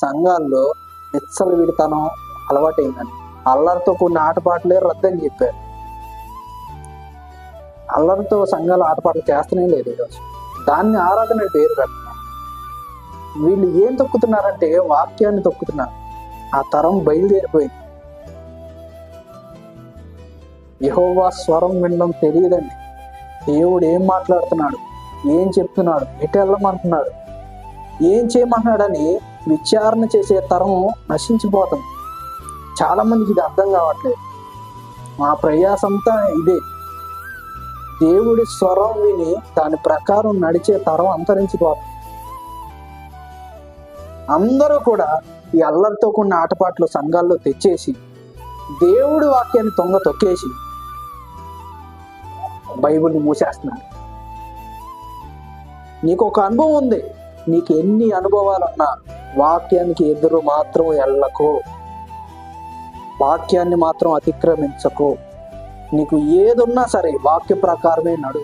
సంఘాల్లో నిచ్చలు విడతనం అలవాటైందని, అల్లరితో కొన్ని ఆటపాటలే రద్దని చెప్పారు. అల్లరితో సంఘాలు ఆటపాటలు చేస్తూనే లేదు ఈరోజు. దాన్ని ఆరాధన అని పేరు పెడుతున్నారు. వీళ్ళు ఏం తొక్కుతున్నారంటే వాక్యాన్ని తొక్కుతున్నారు. ఆ తరం బయలుదేరిపోయింది. యెహోవా స్వరం వినడం తెలియదండి. దేవుడు ఏం మాట్లాడుతున్నాడు, ఏం చెప్తున్నాడు, ఎటు వెళ్ళమంటున్నాడు, ఏం చేయమంటున్నాడని విచారణ చేసే తరం నశించిపోతుంది. చాలా మందికి ఇది అర్థం కావట్లేదు. మా ప్రయాసంతా ఇదే. దేవుడి స్వరం విని దాని ప్రకారం నడిచే తరం అంతరించిపోతుంది. అందరూ కూడా ఈ అల్లరితో కొన్ని ఆటపాటలు సంఘాల్లో తెచ్చేసి దేవుడి వాక్యాన్ని తొక్కేసి బైబిల్ని మూసేస్తున్నారు. నీకు ఒక అనుభవం ఉంది, నీకు ఎన్ని అనుభవాలున్నా వాక్యానికి ఎదురు మాత్రం వెళ్ళకు, వాక్యాన్ని మాత్రం అతిక్రమించకు. నీకు ఏదున్నా సరే వాక్య ప్రకారమే నడు.